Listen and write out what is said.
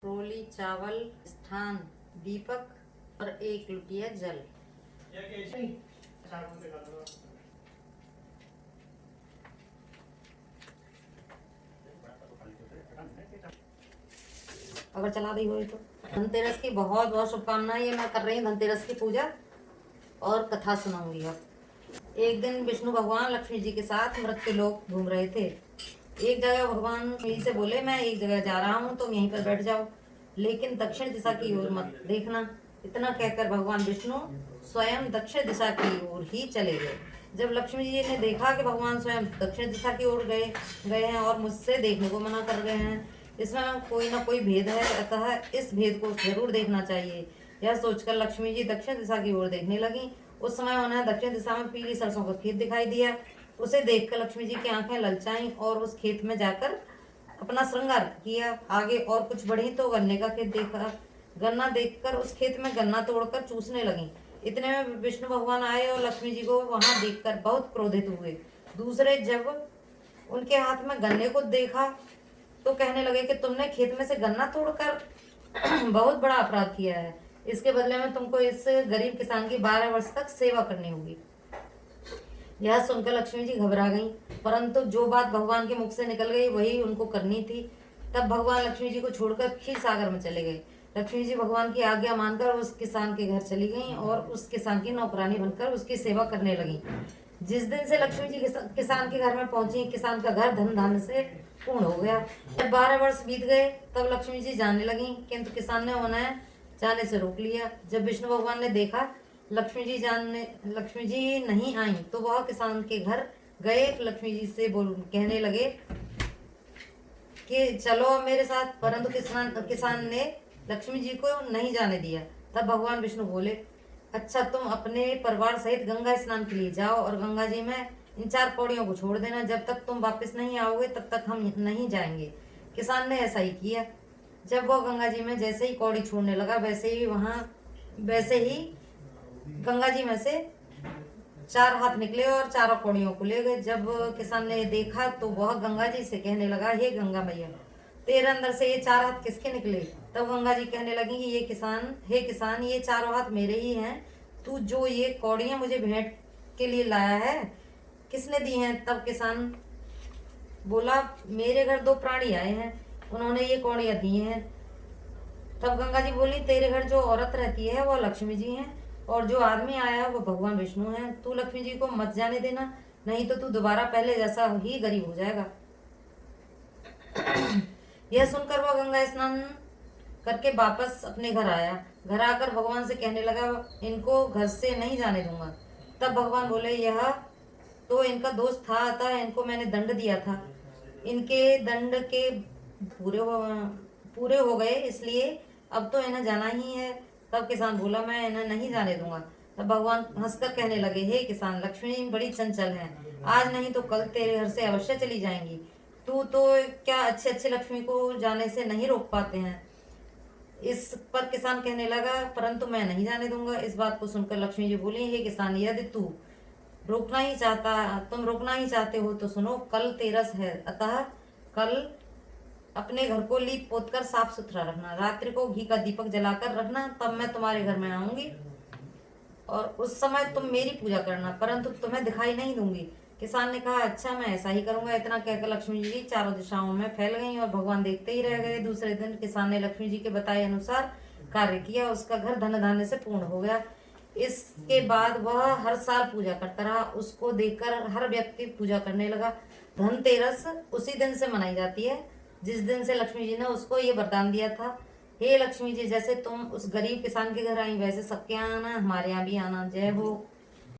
रोली चावल स्थान दीपक और एक लुटिया जल। अगर चला दी हो तो धनतेरस की बहुत बहुत शुभकामनाएं। ये मैं कर रही हूँ धनतेरस की पूजा और कथा सुनाऊंगी। अब एक दिन विष्णु भगवान लक्ष्मी जी के साथ मृत्युलोक घूम रहे थे। एक जगह भगवान यही से बोले, मैं एक जगह जा रहा हूँ, तुम यहीं पर बैठ जाओ, लेकिन दक्षिण दिशा की ओर मत देखना। इतना कहकर भगवान विष्णु स्वयं दक्षिण दिशा की ओर ही चले गए। जब लक्ष्मी जी ने देखा कि भगवान स्वयं दक्षिण दिशा की ओर गए हैं और मुझसे देखने को मना कर गए हैं, इसमें कोई ना कोई भेद है, अतः इस भेद को जरूर देखना चाहिए। यह सोचकर लक्ष्मी जी दक्षिण दिशा की ओर देखने लगी। उस समय उन्हें दक्षिण दिशा में पीली सरसों का खेत दिखाई दिया। उसे देखकर लक्ष्मी जी की आंखें ललचाईं और उस खेत में जाकर अपना श्रृंगार किया। आगे और कुछ बढ़ी तो गन्ने का खेत देखा। गन्ना देखकर उस खेत में गन्ना तोड़कर चूसने लगी। इतने में विष्णु भगवान आए और लक्ष्मी जी को वहां देखकर बहुत क्रोधित हुए। दूसरे जब उनके हाथ में गन्ने को देखा तो कहने लगे कि तुमने खेत में से गन्ना तोड़कर बहुत बड़ा अपराध किया है। इसके बदले में तुमको इस गरीब किसान की 12 वर्ष तक सेवा करनी होगी। यह सुनकर लक्ष्मी जी घबरा गईं, परंतु जो बात भगवान के मुख से निकल गई वही उनको करनी थी। तब भगवान लक्ष्मी जी को छोड़कर क्षीर सागर में चले गए। लक्ष्मी जी भगवान की आज्ञा मानकर उस किसान के घर चली गईं और उस किसान की नौकरानी बनकर उसकी सेवा करने लगीं। जिस दिन से लक्ष्मी जी किसान के घर में पहुंची, किसान का घर धन धान्य से पूर्ण हो गया। जब 12 वर्ष बीत गए तब लक्ष्मी जी जाने लगी, किंतु किसान ने उन्हें जाने से रोक लिया। जब विष्णु भगवान ने देखा लक्ष्मी जी नहीं आई तो वह किसान के घर गए। लक्ष्मी जी से कहने लगे कि चलो मेरे साथ, परंतु किसान ने लक्ष्मी जी को नहीं जाने दिया। तब भगवान विष्णु बोले, अच्छा तुम अपने परिवार सहित गंगा स्नान के लिए जाओ और गंगा जी में इन 4 पौड़ियों को छोड़ देना। जब तक तुम वापस नहीं आओगे तब तक हम नहीं जाएंगे। किसान ने ऐसा ही किया। जब वह गंगा जी में जैसे ही कौड़ी छोड़ने लगा वैसे ही गंगा जी में से 4 हाथ निकले और 4 कौड़ियों को ले गए। जब किसान ने देखा तो वह गंगा जी से कहने लगा, हे गंगा मैया, तेरे अंदर से ये 4 हाथ किसके निकले? तब गंगा जी कहने लगी कि हे किसान, ये 4 हाथ मेरे ही हैं। तू जो ये कौड़ियां मुझे भेंट के लिए लाया है किसने दी हैं? तब किसान बोला, मेरे घर 2 प्राणी आए हैं, उन्होंने ये कौड़ियां दी हैं। तब गंगा जी बोली, तेरे घर जो औरत रहती है वो लक्ष्मी जी हैं और जो आदमी आया है वो भगवान विष्णु हैं। तू लक्ष्मी जी को मत जाने देना, नहीं तो तू दोबारा पहले जैसा ही गरीब हो जाएगा। यह सुनकर वह गंगा स्नान करके वापस अपने घर आया। घर आकर भगवान से कहने लगा, इनको घर से नहीं जाने दूंगा। तब भगवान बोले, यह तो इनका दोस्त था, अतः इनको मैंने दंड दिया था। इनके दंड के पूरे हो गए, इसलिए अब तो इन्हें जाना ही है। तब किसान बोला, मैं इन्हें नहीं जाने दूंगा। तब भगवान हंसकर कहने लगे, हे किसान, लक्ष्मी बड़ी चंचल है, आज नहीं तो कल तेरे घर से अवश्य चली जाएंगी। तू तो क्या अच्छे लक्ष्मी को जाने से नहीं रोक पाते हैं? इस पर किसान कहने लगा, परंतु मैं नहीं जाने दूंगा। इस बात को सुनकर लक्ष्मी जी बोली, हे किसान, यदि तुम रोकना ही चाहते हो तो सुनो, कल तेरस है, अतः कल अपने घर को लीप पोत कर साफ सुथरा रखना। रात्रि को घी का दीपक जलाकर रखना, तब मैं तुम्हारे घर में आऊंगी और उस समय तुम मेरी पूजा करना, परंतु तुम्हें दिखाई नहीं दूंगी। किसान ने कहा, अच्छा मैं ऐसा ही करूंगा। इतना कहकर लक्ष्मी जी चारों दिशाओं में फैल गईं और भगवान देखते ही रह गए। दूसरे दिन किसान ने लक्ष्मी जी के बताए अनुसार कार्य किया, उसका घर धन धान्य से पूर्ण हो गया। इसके बाद वह हर साल पूजा करता रहा। उसको देखकर हर व्यक्ति पूजा करने लगा। धनतेरस उसी दिन से मनाई जाती है जिस दिन से लक्ष्मी जी ने उसको ये वरदान दिया था, हे लक्ष्मी जी, जैसे तुम उस गरीब किसान के घर आई वैसे सबके यहाँ आना, हमारे यहाँ भी आना। जय हो।